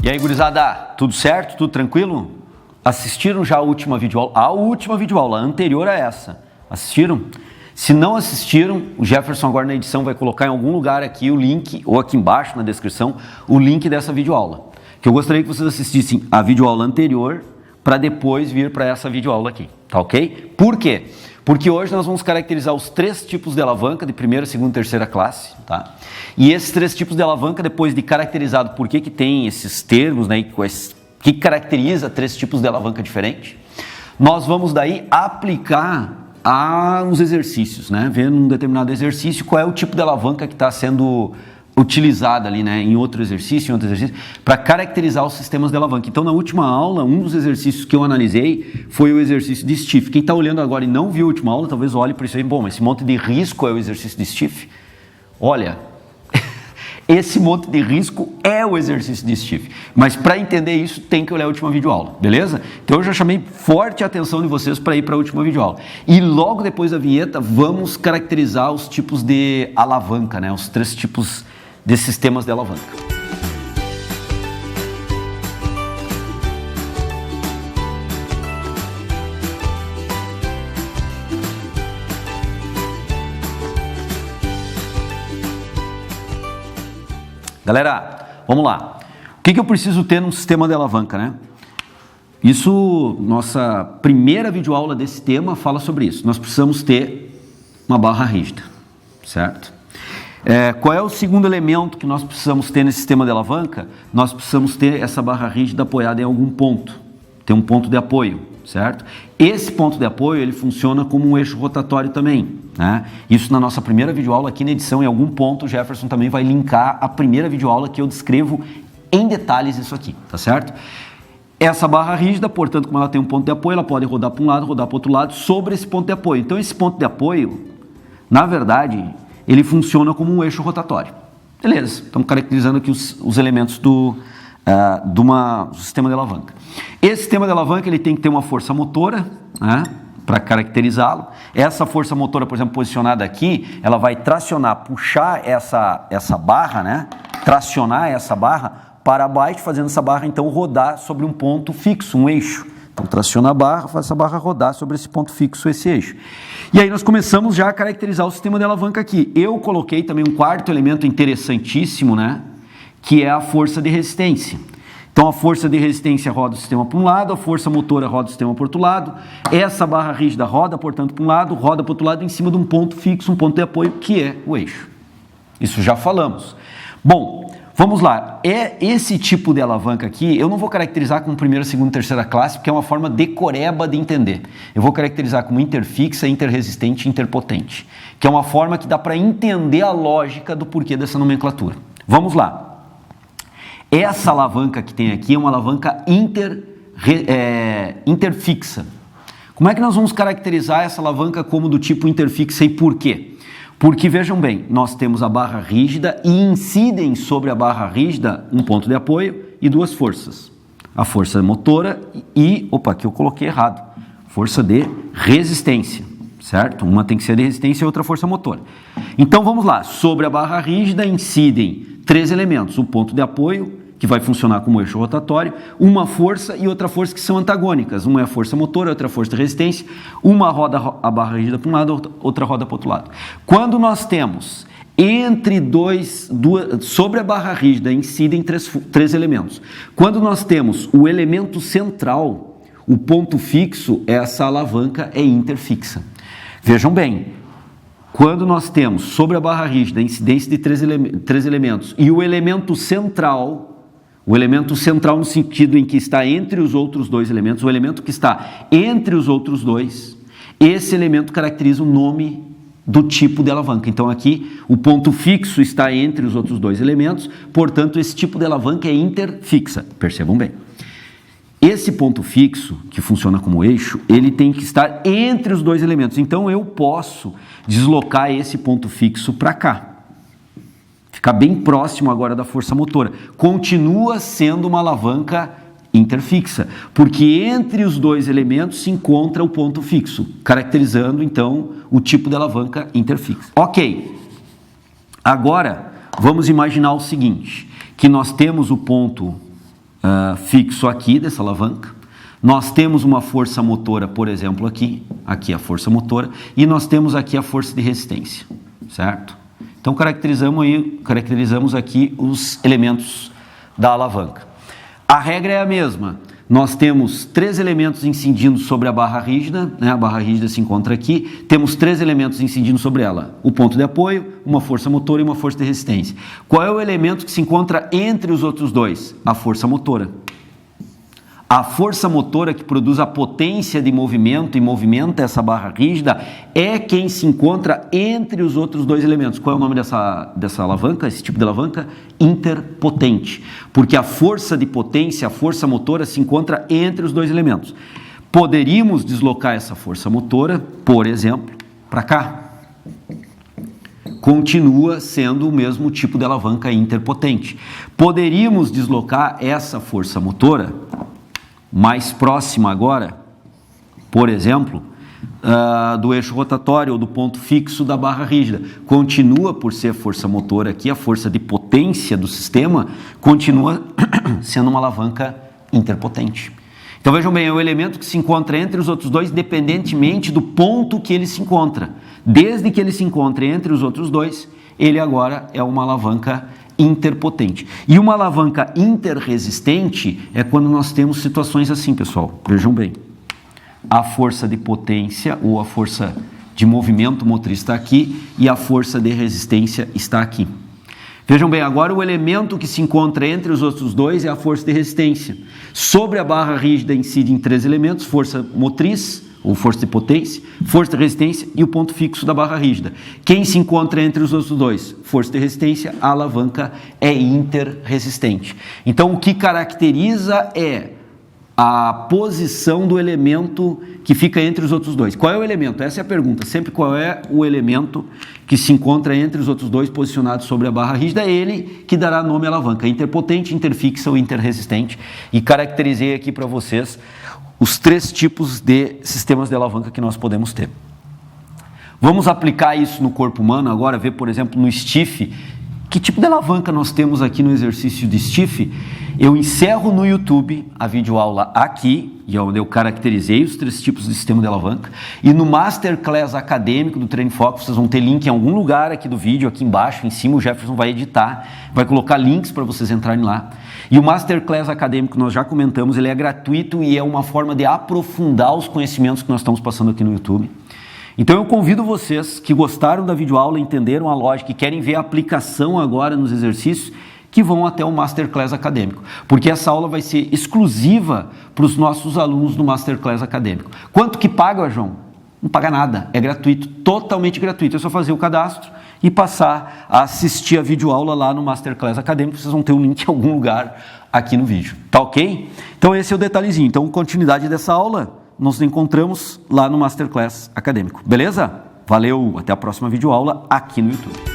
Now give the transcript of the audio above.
E aí, gurizada, tudo certo? Tudo tranquilo? Assistiram já a última videoaula? A última videoaula, anterior a essa. Assistiram? Se não assistiram, o Jefferson agora na edição vai colocar em algum lugar aqui o link, ou aqui embaixo na descrição, o link dessa videoaula. Que eu gostaria que vocês assistissem a videoaula anterior para depois vir para essa videoaula aqui, tá ok? Por quê? Porque hoje nós vamos caracterizar os 3 tipos de alavanca de primeira, segunda e terceira classe, tá? E esses 3 tipos de alavanca, depois de caracterizado por que tem esses termos, né, que caracteriza 3 tipos de alavanca diferentes, nós vamos daí aplicar a uns exercícios, né? Ver num determinado exercício qual é o tipo de alavanca que está sendo utilizada ali, né, em outro exercício, para caracterizar os sistemas de alavanca. Então, na última aula, um dos exercícios que eu analisei foi o exercício de stiff. Quem está olhando agora e não viu a última aula, talvez olhe para isso aí, bom, mas esse monte de risco é o exercício de stiff? Olha, esse monte de risco é o exercício de stiff. Mas para entender isso, tem que olhar a última videoaula, beleza? Então, eu já chamei forte a atenção de vocês para ir para a última videoaula. E logo depois da vinheta, vamos caracterizar os tipos de alavanca, né? Os 3 tipos de sistemas de alavanca. Galera, vamos lá. O que eu preciso ter num sistema de alavanca, né? Isso, nossa primeira videoaula desse tema fala sobre isso. Nós precisamos ter uma barra rígida, certo? Qual é o segundo elemento que nós precisamos ter nesse sistema de alavanca? Nós precisamos ter essa barra rígida apoiada em algum ponto, ter um ponto de apoio, certo? Esse ponto de apoio, ele funciona como um eixo rotatório também, né? Isso na nossa primeira videoaula aqui na edição, em algum ponto, o Jefferson também vai linkar a primeira videoaula que eu descrevo em detalhes isso aqui, tá certo? Essa barra rígida, portanto, como ela tem um ponto de apoio, ela pode rodar para um lado, rodar para o outro lado, sobre esse ponto de apoio. Então, esse ponto de apoio, na verdade, ele funciona como um eixo rotatório. Beleza, estamos caracterizando aqui os elementos do sistema de alavanca. Esse sistema de alavanca ele tem que ter uma força motora, né, para caracterizá-lo. Essa força motora, por exemplo, posicionada aqui, ela vai tracionar, puxar essa barra, né, tracionar essa barra para baixo, fazendo essa barra então rodar sobre um ponto fixo, um eixo. Então, traciona a barra, faz essa barra rodar sobre esse ponto fixo, esse eixo. E aí nós começamos já a caracterizar o sistema de alavanca aqui. Eu coloquei também um quarto elemento interessantíssimo, né? Que é a força de resistência. Então, a força de resistência roda o sistema para um lado, a força motora roda o sistema para o outro lado. Essa barra rígida roda, portanto, para um lado, roda para o outro lado, em cima de um ponto fixo, um ponto de apoio, que é o eixo. Isso já falamos. Bom, vamos lá, esse tipo de alavanca aqui, eu não vou caracterizar como primeira, segunda e terceira classe, porque é uma forma decoreba de entender. Eu vou caracterizar como interfixa, interresistente e interpotente, que é uma forma que dá para entender a lógica do porquê dessa nomenclatura. Vamos lá. Essa alavanca que tem aqui é uma alavanca interfixa. Como é que nós vamos caracterizar essa alavanca como do tipo interfixa e por quê? Porque, vejam bem, nós temos a barra rígida e incidem sobre a barra rígida um ponto de apoio e 2 forças. A força motora e, aqui eu coloquei errado, força de resistência, certo? Uma tem que ser de resistência e outra força motora. Então, vamos lá, sobre a barra rígida incidem 3 elementos, o ponto de apoio, que vai funcionar como eixo rotatório, uma força e outra força que são antagônicas. Uma é a força motora, outra é a força de resistência. Uma roda a barra rígida para um lado, outra roda para o outro lado. Quando nós temos sobre a barra rígida incidem 3 elementos. Quando nós temos o elemento central, o ponto fixo, essa alavanca é interfixa. Vejam bem, quando nós temos sobre a barra rígida a incidência de 3 elementos e o elemento central no sentido em que está entre os outros 2 elementos, o elemento que está entre os outros 2, esse elemento caracteriza o nome do tipo de alavanca. Então aqui o ponto fixo está entre os outros 2 elementos, portanto esse tipo de alavanca é interfixa. Percebam bem. Esse ponto fixo, que funciona como eixo, ele tem que estar entre os 2 elementos. Então eu posso deslocar esse ponto fixo para cá. Ficar bem próximo agora da força motora. Continua sendo uma alavanca interfixa, porque entre os 2 elementos se encontra o ponto fixo, caracterizando então o tipo de alavanca interfixa. Ok, agora vamos imaginar o seguinte, que nós temos o ponto fixo aqui dessa alavanca. Nós temos uma força motora, por exemplo, aqui a força motora, e nós temos aqui a força de resistência, certo? Então caracterizamos aqui os elementos da alavanca. A regra é a mesma. Nós temos 3 elementos incidindo sobre a barra rígida, né? A barra rígida se encontra aqui, temos 3 elementos incidindo sobre ela, o ponto de apoio, uma força motora e uma força de resistência. Qual é o elemento que se encontra entre os outros dois? A força motora. A força motora que produz a potência de movimento e movimenta essa barra rígida é quem se encontra entre os outros 2 elementos. Qual é o nome dessa alavanca, esse tipo de alavanca? Interpotente. Porque a força de potência, a força motora, se encontra entre os 2 elementos. Poderíamos deslocar essa força motora, por exemplo, para cá. Continua sendo o mesmo tipo de alavanca interpotente. Poderíamos deslocar essa força motora mais próxima agora, por exemplo, do eixo rotatório ou do ponto fixo da barra rígida. Continua por ser força motora aqui, a força de potência do sistema continua sendo uma alavanca interpotente. Então vejam bem, é o elemento que se encontra entre os outros 2, independentemente do ponto que ele se encontra. Desde que ele se encontre entre os outros 2, ele agora é uma alavanca interpotente. E uma alavanca interresistente é quando nós temos situações assim, pessoal. Vejam bem. A força de potência ou a força de movimento motriz está aqui e a força de resistência está aqui. Vejam bem, agora o elemento que se encontra entre os outros 2 é a força de resistência. Sobre a barra rígida incidem 3 elementos, força motriz, ou força de potência, força de resistência e o ponto fixo da barra rígida. Quem se encontra entre os outros 2? Força de resistência, a alavanca é interresistente. Então, o que caracteriza é a posição do elemento que fica entre os outros 2. Qual é o elemento? Essa é a pergunta. Sempre qual é o elemento que se encontra entre os outros 2 posicionados sobre a barra rígida? É ele que dará nome à alavanca. Interpotente, interfixa ou interresistente. E caracterizei aqui para vocês os 3 tipos de sistemas de alavanca que nós podemos ter. Vamos aplicar isso no corpo humano agora, ver, por exemplo, no stiff. Que tipo de alavanca nós temos aqui no exercício de stiff? Eu encerro no YouTube a videoaula aqui, e é onde eu caracterizei os 3 tipos de sistema de alavanca. E no Masterclass acadêmico do Treino Foco, vocês vão ter link em algum lugar aqui do vídeo, aqui embaixo, em cima, o Jefferson vai editar, vai colocar links para vocês entrarem lá. E o Masterclass acadêmico, nós já comentamos, ele é gratuito e é uma forma de aprofundar os conhecimentos que nós estamos passando aqui no YouTube. Então eu convido vocês que gostaram da videoaula, entenderam a lógica e querem ver a aplicação agora nos exercícios, que vão até o Masterclass acadêmico, porque essa aula vai ser exclusiva para os nossos alunos do Masterclass acadêmico. Quanto que paga, João? Não paga nada, é gratuito, totalmente gratuito. É só fazer o cadastro e passar a assistir a videoaula lá no Masterclass acadêmico. Vocês vão ter um link em algum lugar aqui no vídeo, tá ok? Então esse é o detalhezinho. Então, continuidade dessa aula, nos encontramos lá no Masterclass acadêmico, beleza? Valeu, até a próxima videoaula aqui no YouTube.